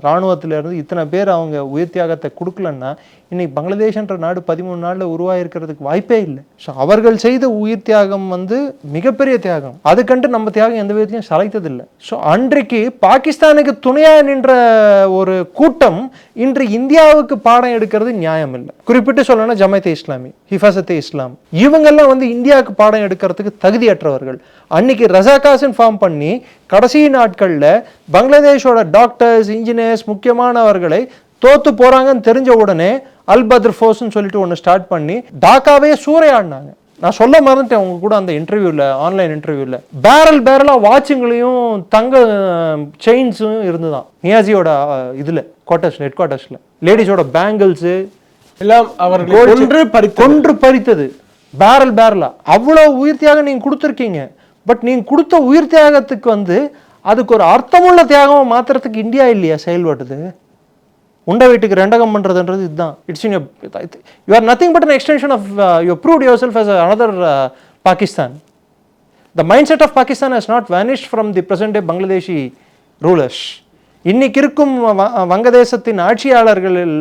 இராணுவத்திலிருந்து இத்தனை பேர் அவங்க உயிர் தியாகத்தை கொடுக்கலன்னா இன்னைக்கு பங்களாதேஷ்ன்ற நாடு 13 நாளில் உருவாயிருக்கிறதுக்கு வாய்ப்பே இல்லை. ஸோ அவர்கள் செய்த உயிர் தியாகம் மிகப்பெரிய தியாகம். அதுக்கண்டு நம்ம தியாகம் எந்த விதத்தையும் சளைத்ததில்லை. ஸோ அன்றைக்கு பாகிஸ்தானுக்கு துணையாக நின்ற ஒரு கூட்டம் இன்று இந்தியாவுக்கு பாடம் எடுக்கிறது நியாயம் இல்லை. குறிப்பிட்டு சொல்லணும்னா ஜமாத் இஸ்லாமி, ஹிஃபாசத் இஸ்லாம், இவங்கெல்லாம் இந்தியாவுக்கு பாடம் எடுக்கிறதுக்கு தகுதியற்றவர்கள். அன்னைக்கு ரசாகாசன் ஃபார்ம் பண்ணி கடைசி நாட்களில் பங்களாதேஷோட டாக்டர்ஸ், இன்ஜினியர்ஸ், முக்கியமானவர்களை தோத்து போறாங்கன்னு தெரிஞ்ச உடனே அல் பத்ர் ஃபோர்ஸ்ன்னு சொல்லிட்டு ஒன்று ஸ்டார்ட் பண்ணி டாக்காவே சூறையாடினாங்க. நான் சொல்ல மறந்துட்டேன் உங்க கூட அந்த இன்டர்வியூவில், ஆன்லைன் இன்டர்வியூவில், பேரலாக வாட்சுங்களையும் தங்க செயின்ஸும் இருந்துதான் நியாசியோட இதில் குவார்ட்டர்ஸில், ஹெட் குவார்ட்டர்ஸில். லேடிஸோட பேங்கிள்ஸு எல்லாம் அவர்கள் கொன்று பறித்தது பேரலா. அவ்வளோ உயிர் தியாகம் நீங்கள் கொடுத்துருக்கீங்க. பட் நீங்கள் கொடுத்த உயிர் தியாகத்துக்கு அதுக்கு ஒரு அர்த்தமுள்ள தியாகமாக மாற்றுறதுக்கு இந்தியா இல்லையா செயல்படுது? உண்ட வீட்டுக்கு ரெண்டகம் பண்ணுறதுன்றது இதுதான். It's in you are nothing but an extension of you proved yourself as another Pakistan. The mindset of Pakistan has not vanished from the present day Bangladeshi rulers. இன்னைக்கு இருக்கும் வங்கதேசத்தின் ஆட்சியாளர்களில்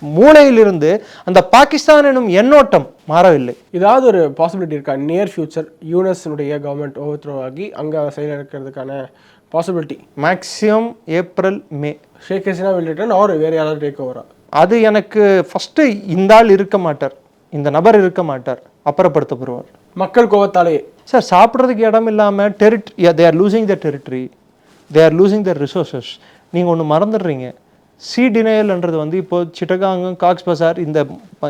மூளையிலிருந்து அந்த பாகிஸ்தான் எனும் எண்ணோட்டம் மாறவில்லை. ஏதாவது ஒரு பாசிபிலிட்டி இருக்கா நியர் ஃபியூச்சர் யூஎஸ்னுடைய கவர்மெண்ட் ஓவர்த்ரோ ஆகி அங்கே செயல் இருக்கிறதுக்கான possibility? Maximum April May. Sheikh Hasina will return or வேறு யாராவது டேக் ஓவரா? அது எனக்கு ஃபர்ஸ்ட் இந்த ஆள் இருக்க மாட்டார், இந்த நபர் இருக்க மாட்டார், அப்புறப்படுத்தப்படுவார் மக்கள் கோவத்தாலேயே. சார் சாப்பிட்றதுக்கு இடம் இல்லாமல் they are losing the territory, they are losing the resources. நீங்கள் ஒன்று மறந்துடுறீங்க, சி டினையல்ன்றது இப்போ சிட்டகாங்கம், காக்ஸ் பசார்,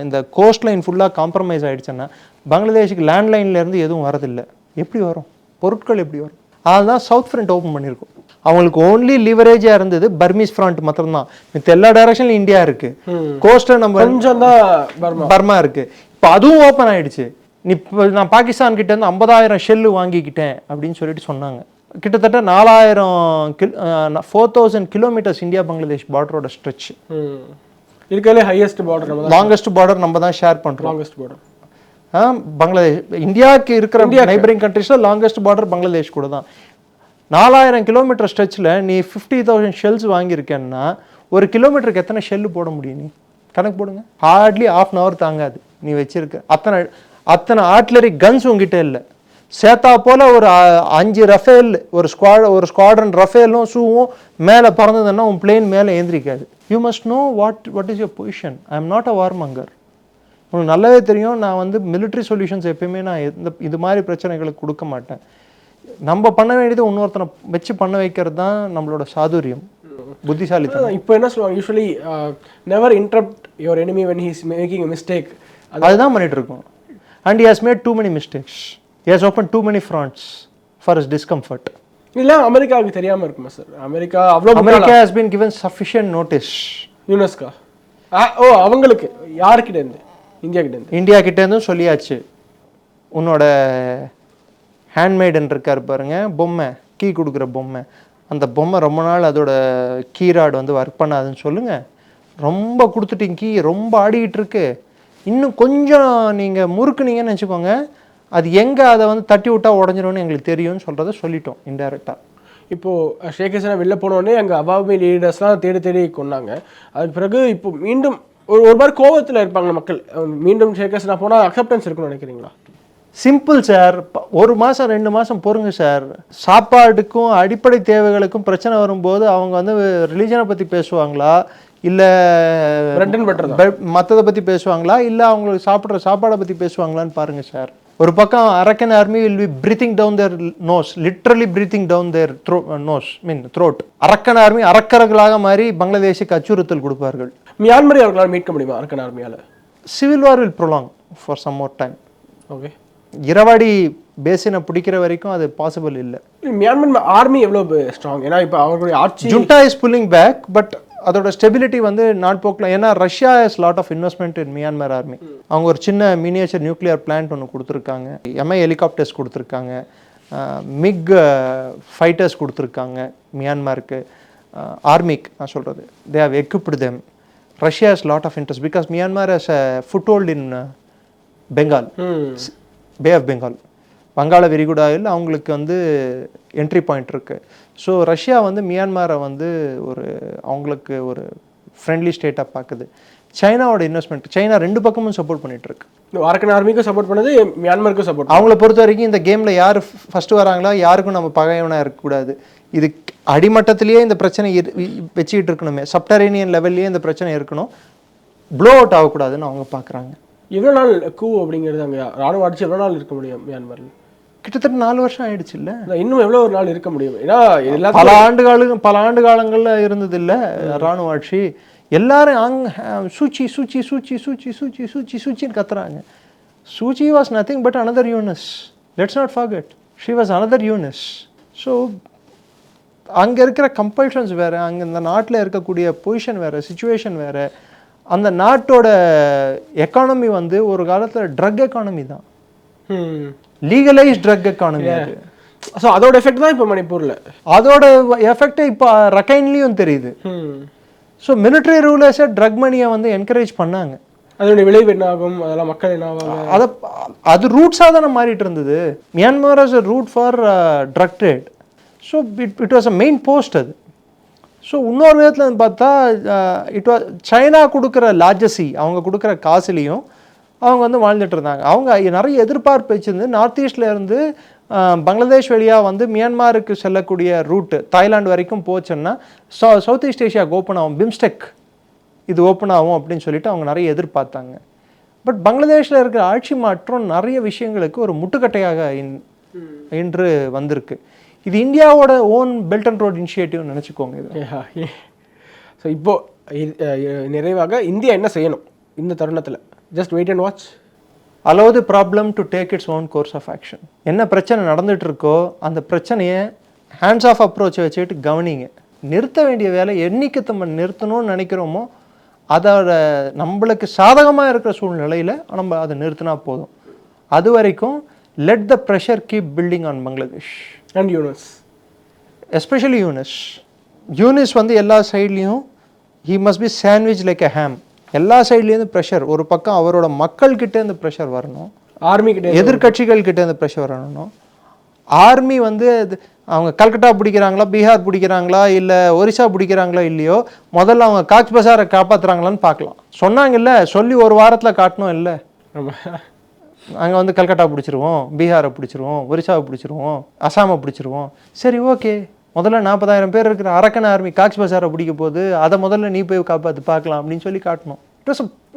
இந்த கோஸ்ட் லைன் ஃபுல்லாக காம்ப்ரமைஸ் ஆகிடுச்சுன்னா பங்களாதேஷுக்கு லேண்ட்லைன்லேருந்து எதுவும் வரதில்லை. எப்படி வரும் பொருட்கள், எப்படி வரும்? அதுதான் சவுத் ஃப்ரண்ட் ஓப்பன் பண்ணியிருக்கோம். அவங்களுக்கு ஓன்லி லிவரேஜாக இருந்தது பர்மீஸ் ஃப்ரண்ட் மாத்திரம்தான். மித்த எல்லா டைரக்ஷன்லையும் இந்தியா இருக்கு, கோஸ்டல் நம்ம கொஞ்சம் தான் பர்மா இருக்கு. இப்போ அதுவும் ஓப்பன் ஆயிடுச்சு. நான் பாகிஸ்தான் கிட்ட இருந்து 50,000 ஷெல்லு வாங்கிக்கிட்டேன் அப்படின்னு சொல்லிட்டு சொன்னாங்க. கிட்டத்தட்ட 4,000 கிலோமீட்டர்ஸ் இந்தியா பங்களாதேஷ் பார்டரோட ஸ்ட்ரெச். இருக்கிறதுலே ஹையஸ்ட் பார்டர், லாங்கஸ்ட் பார்டர் நம்ம தான் ஷேர் பண்ணுறோம். லாங்கஸ்ட் பார்டர் பங்களாதேஷ், இந்தியாவுக்கு இருக்கிற நைபரிங் கண்ட்ரீஸில் லாங்கஸ்ட் பார்டர் பங்களாதேஷ் கூட தான். 4,000 கிலோமீட்டர் ஸ்ட்ரெச்சில் நீ 50,000 ஷெல்ஸ் வாங்கியிருக்கேன்னா ஒரு கிலோமீட்டருக்கு எத்தனை ஷெல்லு போட முடியும்? நீ கணக்கு போடுங்க. ஹார்ட்லி ½ hour தாங்காது. நீ வச்சிருக்க அத்தனை ஆர்ட்லரி கன்ஸ் உங்ககிட்ட இல்லை. சேத்தா போல ஒரு 5 ரஃபேல், ஒரு ஸ்குவாட்ரன் ரஃபேலும் ஷூவும் மேலே பறந்ததுன்னா உன் பிளேன் மேலே ஏந்திரிக்காது. You must know what is your position. I am not a warmonger. உங்களுக்கு நல்லாவே தெரியும், நான் மிலிட்ரி சொல்யூஷன்ஸ் எப்பயுமே நான் இது மாதிரி பிரச்சனைகளுக்கு கொடுக்க மாட்டேன். நம்ம பண்ண வேண்டியது இன்னொருத்தனை வச்சு பண்ண வைக்கிறது தான் நம்மளோட சாதுரியம், புத்திசாலித்தனம். இப்போ என்ன சொல்லுவாங்க usually, never interrupt your enemy when he is making a mistake. அதுதான் பண்ணிட்டு இருக்கோம். And he has made too many mistakes. He has opened too many fronts for his discomfort. இல்ல அமெரிக்காவுக்கு தெரியாம இருக்குமா sir? America has been given sufficient notice. UNESCO அவங்களுக்கு யார்கிட்ட இருந்து? இந்தியா கிட்ட இருந்து சொல்லியாச்சு. உன்னோட ஹேண்ட்மேடன் இருக்கார் பாருங்க, பொம்மை, கீ கொடுக்குற பொம்மை, அந்த பொம்மை ரொம்ப நாள் அதோட கீராடு ஒர்க் பண்ணாதுன்னு சொல்லுங்க. ரொம்ப கொடுத்துட்டீங்க, கீ ரொம்ப ஆடிக்கிட்டு இருக்கு, இன்னும் கொஞ்சம் நீங்கள் முறுக்குனீங்கன்னு வச்சுக்கோங்க, அது எங்கே அதை தட்டி விட்டா உடஞ்சிரும்னு எங்களுக்கு தெரியும்னு சொல்கிறத சொல்லிட்டோம் இன்டெரக்டாக. இப்போது ஷேக் ஹசீனா வெளில போனோடனே அங்கே அவாமி லீடர்ஸ்லாம் தேடி கொண்டாங்க. அதுக்கு பிறகு இப்போ மீண்டும் ஒரு மாதிரி கோவத்தில் இருப்பாங்க மக்கள். மீண்டும் ஷேக் ஹசீனா போனால் அக்செப்டன்ஸ் இருக்குன்னு நினைக்கிறீங்களா? சிம்பிள் சார், 1 மாதம் 2 மாதம் பொறுங்க சார். சாப்பாடுக்கும் அடிப்படை தேவைகளுக்கும் பிரச்சனை வரும்போது அவங்க ரிலீஜனை பற்றி பேசுவாங்களா, இல்லை மற்றதை பற்றி பேசுவாங்களா, இல்லை அவங்களுக்கு சாப்பிட்ற சாப்பாடை பற்றி பேசுவாங்களான்னு பாருங்க சார். ஒரு பக்கம் Arakan army will be breathing down their nose, literally breathing down their throat. Arakan army அரக்கர்களாக மாறி பங்களாதேஷுக்கு அச்சுறுத்தல் கொடுப்பார்கள். மியான்மரை அவர்களால் மீட்க முடியுமா அரக்கன் ஆர்மியால்? Civil war will prolong for some more time. Okay, Irrawaddy பேசினை பிடிக்கிற வரைக்கும் அது பாசிபிள் இல்லை. மியான்மர் ஆர்மி எவ்வளோ ஸ்ட்ராங்? ஏன்னா இப்போ அவர்களுடைய ஆட்சி junta is pulling back, but அதோட ஸ்டெபிலிட்டி வந்து நாட்போக்கில், ஏன்னா Russia has lot of investment in Myanmar army. அவங்க ஒரு சின்ன மினியேச்சர் நியூக்ளியர் பிளான்ட் ஒன்று கொடுத்துருக்காங்க, எம்ஐ ஹெலிகாப்டர்ஸ் கொடுத்துருக்காங்க, மிக் ஃபைட்டர்ஸ் கொடுத்துருக்காங்க மியான்மருக்கு, ஆர்மிக் நான் சொல்கிறது. They have equipped them. Russia has lot of interest because Myanmar has a foothold in Bengal, bay of Bengal, வங்காள விரிகுடாவில் அவங்களுக்கு வந்து என்ட்ரி பாயிண்ட் இருக்குது. ஸோ ரஷ்யா வந்து மியான்மரை வந்து அவங்களுக்கு ஒரு ஃப்ரெண்ட்லி ஸ்டேட்டாக பார்க்குது. சைனாவோட இன்வெஸ்ட்மெண்ட், சைனா ரெண்டு பக்கமும் சப்போர்ட் பண்ணிட்டு இருக்கு. அரக்கன் ஆர்மிக்கும் சப்போர்ட் பண்ணுது, மியான்மருக்கும் சப்போர்ட். அவங்கள பொறுத்த வரைக்கும் இந்த கேமில் யார் ஃபஸ்ட்டு வராங்களோ யாருக்கும் நம்ம பகைவனாக இருக்கக்கூடாது. இது அடிமட்டத்திலேயே இந்த பிரச்சனை வச்சுக்கிட்டு இருக்கணுமே, சப்டரேனியன் லெவல்லையே இந்த பிரச்சனை இருக்கணும், ப்ளோ அவுட் ஆகக்கூடாதுன்னு அவங்க பார்க்குறாங்க. எவ்வளோ நாள் கூ அப்படிங்கிறது அங்கே ராணுவ ஆட்சி எவ்வளோ நாள் இருக்க முடியும் மியான்மரில்? கிட்டத்தட்ட 4 வருஷம் ஆயிடுச்சு இல்லை, இன்னும் எவ்வளோ ஒரு நாள் இருக்க முடியும்? ஏன்னா பல ஆண்டு காலங்களில் இருந்தது இல்லை ராணுவ ஆட்சி. எல்லாரும் சூச்சி சூச்சி சூச்சி சூச்சி சூச்சி சூச்சி சூச்சின்னு கத்துறாங்க. Suu Kyi was nothing but another Yunus. Let's not forget, she was another Yunus. So அங்கே இருக்கிற கம்பல்ஷன்ஸ் வேறு, அங்கே இந்த நாட்டில் இருக்கக்கூடிய பொசிஷன் வேறு, சுச்சுவேஷன் வேறு. அந்த நாட்டோட எக்கானமி வந்து ஒரு காலத்தில் ட்ரக் எக்கானமி தான், லீகலைஸ் ட்ரக் எக்கானமி. ஸோ அதோட எஃபெக்ட் தான் இப்போ மணிப்பூரில், அதோட எஃபெக்ட் இப்போ ரக்கைன்லேயும் தெரியுது. ஸோ மிலிட்ரி ரூலர்ஸை ட்ரக் மணியை வந்து என்கரேஜ் பண்ணாங்க. அதோடைய விளைவு என்ன ஆகும், அதெல்லாம் மக்கள் என்ன ஆகும், அது ரூட்ஸாக தானே மாறிட்டு இருந்தது. Myanmar was a route for drug trade. So it was a main post அது. ஸோ இன்னொரு விதத்தில் பார்த்தா சைனா கொடுக்குற லார்ஜசி, அவங்க கொடுக்குற காசுலேயும் அவங்க வந்து வாழ்ந்துட்டு இருந்தாங்க. அவங்க நிறைய எதிர்பார்ப்பு வச்சுருந்து நார்த் ஈஸ்டில் இருந்து பங்களாதேஷ் வழியாக வந்து மியான்மருக்கு செல்லக்கூடிய ரூட்டு தாய்லாந்து வரைக்கும் போச்சுன்னா சவுத் ஈஸ்ட் ஏஷியாவுக்கு ஓப்பன் ஆகும், பிம்ஸ்டெக் இது ஓப்பன் ஆகும் அப்படின்னு சொல்லிட்டு அவங்க நிறைய எதிர்பார்த்தாங்க. பட் பங்களாதேஷில் இருக்கிற ஆட்சி மாற்றம் நிறைய விஷயங்களுக்கு ஒரு முட்டுக்கட்டையாக இன்று வந்திருக்கு. இது இந்தியாவோட own belt and road initiative நினச்சிக்கோங்க இது. ஸோ இப்போது நிறைவாக இந்தியா என்ன செய்யணும் இந்த தருணத்தில்? Just wait and watch, allow the problem to take its own course of action. என்ன பிரச்சனை நடந்துட்டு இருக்கோ அந்த பிரச்சனையை ஹேண்ட்ஸ் ஆஃப் அப்ரோச்சை வச்சுக்கிட்டு கவனிங்க. நிறுத்த வேண்டிய வேலை என்னைக்கு நம்ம நிறுத்தணும்னு நினைக்கிறோமோ அதோட நம்மளுக்கு சாதகமாக இருக்கிற சூழ்நிலையில் நம்ம அதை நிறுத்தினா போதும். அது வரைக்கும் let the pressure keep building on Bangladesh and Yunus, especially Yunus வந்து எல்லா சைட்லேயும் he must be sandwiched like a ham. எல்லா சைட்லேருந்து ப்ரெஷர், ஒரு பக்கம் அவரோட மக்கள்கிட்ட இந்த ப்ரெஷர் வரணும், ஆர்மி கிட்ட, எதிர்கட்சிகள் கிட்ட இந்த ப்ரெஷர் வரணும். ஆர்மி வந்து அவங்க கல்கட்டா பிடிக்கிறாங்களா, பீகார் பிடிக்கிறாங்களா, இல்லை ஒரிசா பிடிக்கிறாங்களா இல்லையோ, முதல்ல அவங்க காக்ஸ் பசாரை காப்பாற்றுறாங்களான்னு பார்க்கலாம். சொன்னாங்கல்ல, சொல்லி ஒரு வாரத்தில் காட்டணும் இல்லை, அங்கே வந்து கல்கட்டா பிடிச்சிருவோம், பீகாரை பிடிச்சிருவோம், ஒரிசாவை பிடிச்சிருவோம், அசாமை பிடிச்சிருவோம். சரி ஓகே, முதல்ல 40,000 பேர் இருக்கிற அரக்கன் ஆர்மி காக்ஸ் பசாரை பிடிக்க போது, அதை முதல்ல நீ போய் காப்பாற்று பார்க்கலாம் அப்படின்னு சொல்லி காட்டணும்.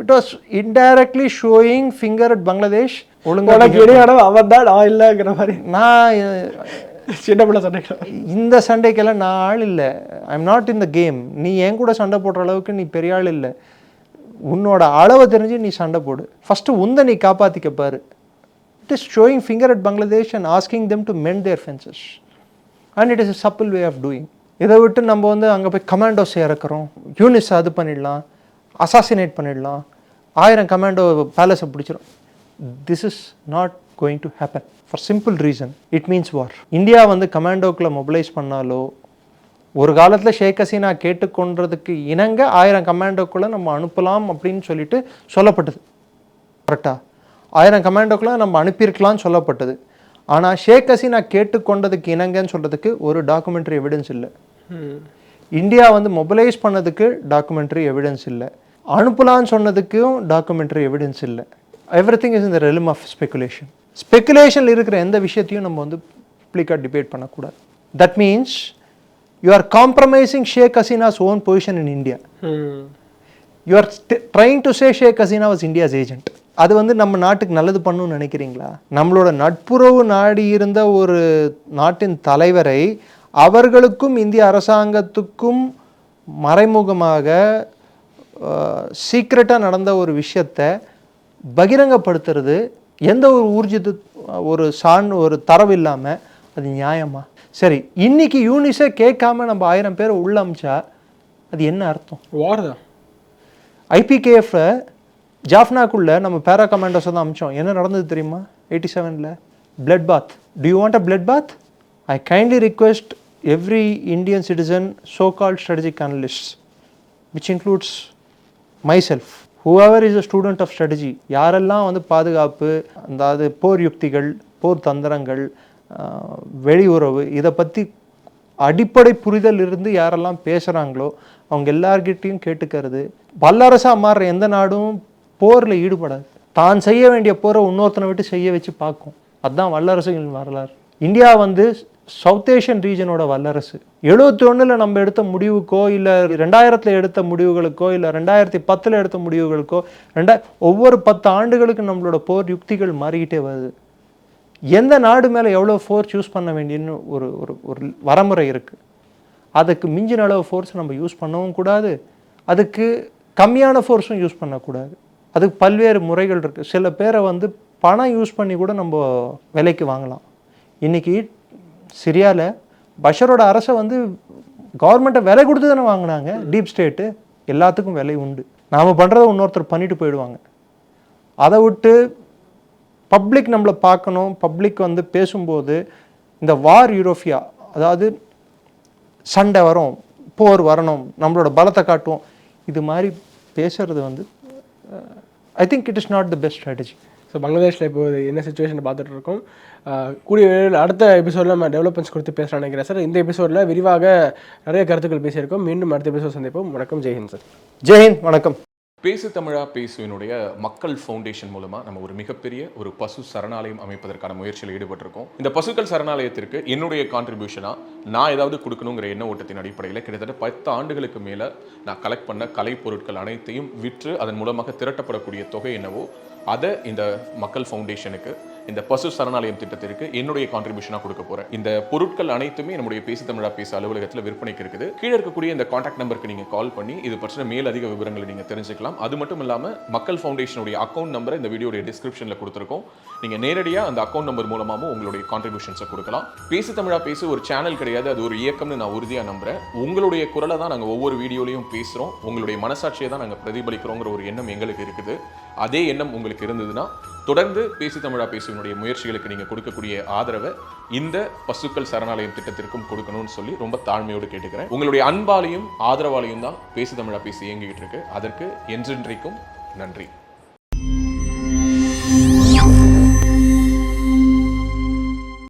It was indirectly showing finger at Bangladesh. ஒழுங்காக அவன் தான் நான் இல்லைங்கிற மாதிரி. நான் சின்ன பிள்ளை சண்டை, இந்த சண்டைக்கெல்லாம் நான் ஆள் இல்லை. ஐ am not in the game. நீ என் கூட சண்டை போடுற அளவுக்கு நீ பெரிய ஆள் இல்லை. உன்னோட அளவை தெரிஞ்சு நீ சண்டை போடு, ஃபஸ்ட்டு உந்த நீ காப்பாற்றிக்க பாரு. It is showing finger at Bangladesh and asking them to mend their fences. And it is a supple way of doing. இதை விட்டு நம்ம வந்து அங்கே போய் கமாண்டோஸ் இறக்குறோம், யூனிஸ் அது பண்ணிடலாம், அசாசினேட் பண்ணிடலாம், 1000 கமாண்டோ பேலஸை பிடிச்சிடும். This is not going to happen for simple reason. It means war. India வந்து கமாண்டோக்களை மொபிலைஸ் பண்ணாலோ, ஒரு காலத்தில் ஷேக் ஹசீனா கேட்டுக்கொண்டதுக்கு இணங்க 1000 கமாண்டோக்களை நம்ம அனுப்பலாம் அப்படின்னு சொல்லிட்டு சொல்லப்பட்டது. கரெக்டாக 1000 கமாண்டோக்களை நம்ம அனுப்பியிருக்கலாம்னு சொல்லப்பட்டது. ஆனால் ஷேக் ஹசீனா கேட்டுக்கொண்டதுக்கு இணங்கன்னு சொல்கிறதுக்கு ஒரு டாக்குமெண்ட்ரி எவிடன்ஸ் இல்லை. இந்தியா வந்து மொபிலைஸ் பண்ணதுக்கு டாக்குமெண்ட்ரி எவிடன்ஸ் இல்லை, அனுப்பலான்னு சொன்னதுக்கும் டாக்குமெண்ட்ரி எவிடன்ஸ் இல்லை. Everything is in the realm of speculation. ஸ்பெகுலேஷனில் இருக்கிற எந்த விஷயத்தையும் நம்ம வந்து பப்ளிக்காக டிபேட் பண்ணக்கூடாது. That means you are compromising Sheikh Hasina's own position in India. You are trying to say Sheikh Hasina was India's agent. அது வந்து நம்ம நாட்டுக்கு நல்லது பண்ணணும்னு நினைக்கிறீங்களா? நம்மளோட நட்புறவு நாடி இருந்த ஒரு நாட்டின் தலைவரை அவர்களுக்கும் இந்திய அரசாங்கத்துக்கும் மறைமுகமாக சீக்ரெட்டாக நடந்த ஒரு விஷயத்தை பகிரங்கப்படுத்துறது எந்த ஒரு ஊர்ஜித ஒரு தரவு இல்லாமல் அது நியாயமா? சரி, இன்னைக்கு யூனிஸை கேட்காம நம்ம 1000 பேரை உள்ள அமிச்சா அது என்ன அர்த்தம்? வார் தான். ஐபிகேஎஃப் ஜாஃப்னாக்குள்ளே நம்ம பேரா கமாண்டர்ஸை தான் அமிச்சோம். என்ன நடந்தது தெரியுமா? 87ல் blood bath. Do you want a blood bath? I kindly request every Indian citizen so called strategic analyst which includes myself, whoever is a student of strategy, யாரெல்லாம் வந்து பாதுகாப்பு, அதாவது போர் யுக்திகள், போர் தந்திரங்கள், வெளியுறவு, இதை பற்றி அடிப்படை புரிதல் இருந்து யாரெல்லாம் பேசுகிறாங்களோ அவங்க எல்லார்கிட்டையும் கேட்டுக்கிறது. வல்லரசாக மாறுற எந்த நாடும் போரில் ஈடுபடாது. தான் செய்ய வேண்டிய போரை இன்னொருத்தனை விட்டு செய்ய வச்சு பார்க்கும். அதுதான் வல்லரசுகளின் வரலாறு. இந்தியா வந்து சவுத் ஏஷியன் ரீஜனோட வல்லரசு. 71 நம்ம எடுத்த முடிவுக்கோ, இல்லை 2000 எடுத்த முடிவுகளுக்கோ, இல்லை 2010 எடுத்த முடிவுகளுக்கோ, ஒவ்வொரு 10 ஆண்டுகளுக்கு நம்மளோட போர் யுக்திகள் மாறிக்கிட்டே வருது. எந்த நாடு மேலே எவ்வளோ ஃபோர்ஸ் யூஸ் பண்ண வேண்டியன்னு ஒரு ஒரு ஒரு வரமுறை இருக்குது. அதுக்கு மிஞ்சின அளவு ஃபோர்ஸ் நம்ம யூஸ் பண்ணவும் கூடாது, அதுக்கு கம்மியான ஃபோர்ஸும் யூஸ் பண்ணக்கூடாது. அதுக்கு பல்வேறு முறைகள் இருக்குது. சில பேரை வந்து பணம் யூஸ் பண்ணி கூட நம்ம விலைக்கு வாங்கலாம். இன்றைக்கி சிரியாவில் பஷரோட அரசை வந்து கவர்மெண்ட்டை விலை கொடுத்து தானே வாங்கினாங்க. டீப் ஸ்டேட்டு எல்லாத்துக்கும் விலை உண்டு. நாம் பண்ணுறதை இன்னொருத்தர் பண்ணிட்டு போயிடுவாங்க. அதை விட்டு பப்ளிக் நம்மளை பார்க்கணும், பப்ளிக் வந்து பேசும்போது இந்த வார் யூரோஃபியா, அதாவது சண்டை வரும், போர் வரணும், நம்மளோட பலத்தை காட்டுவோம், இது மாதிரி பேசுறது வந்து I think it is not the best strategy. So பங்களாதேஷில் இப்போ என்ன சுச்சுவேஷனை பார்த்துட்டு இருக்கோம். கூடிய விரைவில் அடுத்த எபிசோடில் நம்ம டெவலப்மெண்ட்ஸ் கொடுத்து பேசலாம்னு நினைக்கிறேன் சார். இந்த எபிசோடில் விரிவாக நிறைய கருத்துக்கள் பேசியிருக்கோம். மீண்டும் அடுத்த எபிசோட் சந்திப்போம். வணக்கம். ஜெய்ஹிந்த் சார். ஜெய்ஹிந்த். வணக்கம். பேசு தமிழா பேசுவினுடைய மக்கள் ஃபவுண்டேஷன் மூலமா நம்ம ஒரு மிகப்பெரிய ஒரு பசு சரணாலயம் அமைப்பதற்கான முயற்சியில் ஈடுபட்டிருக்கோம். இந்த பசுக்கள் சரணாலயத்திற்கு என்னுடைய கான்ட்ரிபியூஷனா நான் ஏதாவது கொடுக்கணுங்கிற எண்ண ஓட்டத்தின் அடிப்படையில் கிட்டத்தட்ட 10 ஆண்டுகளுக்கு மேல நான் கலெக்ட் பண்ண கலை பொருட்கள் அனைத்தையும் விற்று அதன் மூலமாக திரட்டப்படக்கூடிய தொகை என்னவோ அதை இந்த மக்கள் ஃபவுண்டேஷனுக்கு, இந்த பசு சரணாலயம் திட்டத்திற்கு என்னுடைய கான்ட்ரிபியூஷனாக கொடுக்க போறேன். இந்த பொருட்கள் அனைத்துமே நம்முடைய பேசு தமிழா பேச அலுவலகத்தில் விற்பனைக்கு இருக்குது. கீழே இருக்கக்கூடிய இந்த கான்டாக்ட் நம்பருக்கு நீங்க கால் பண்ணி இது பற்றின மேலதிக விவரங்களை நீங்க தெரிஞ்சுக்கலாம். அது மட்டும் இல்லாமல் மக்கள் ஃபவுண்டேஷனுடைய அக்கௌண்ட் நம்பரை இந்த வீடியோடைய டிஸ்கிரிப்ஷனில் கொடுத்துருக்கோம். நீங்க நேரடியாக அந்த அக்கௌண்ட் நம்பர் மூலமாகவும் உங்களுடைய கான்ட்ரிபியூஷன்ஸை கொடுக்கலாம். பேசு தமிழா பேசு ஒரு சேனல் கிடையாது, அது ஒரு இயக்கம்னு நான் உறுதியாக நம்புறேன். உங்களுடைய குரலை தான் நாங்கள் ஒவ்வொரு வீடியோலையும் பேசுகிறோம், உங்களுடைய மனசாட்சியை தான் நாங்கள் பிரதிபலிக்கிறோங்கிற ஒரு எண்ணம் எங்களுக்கு இருக்குது. அதே எண்ணம் உங்களுக்கு இருந்ததுன்னா தொடர்ந்து பேசு தமிழா பேசுவனுடைய முயற்சிகளுக்கு நீங்க கொடுக்கக்கூடிய ஆதரவை இந்த பசுக்கள் சரணாலயம் திட்டத்திற்கும் கொடுக்கணும்னு சொல்லி ரொம்ப தாழ்மையோடு கேட்டுக்கிறேன். உங்களுடைய அன்பாலையும் ஆதரவாலையும் தான் பேசு தமிழா பேசி இயங்கிட்டு இருக்கு. அதற்கு என்றென்றைக்கும் நன்றி.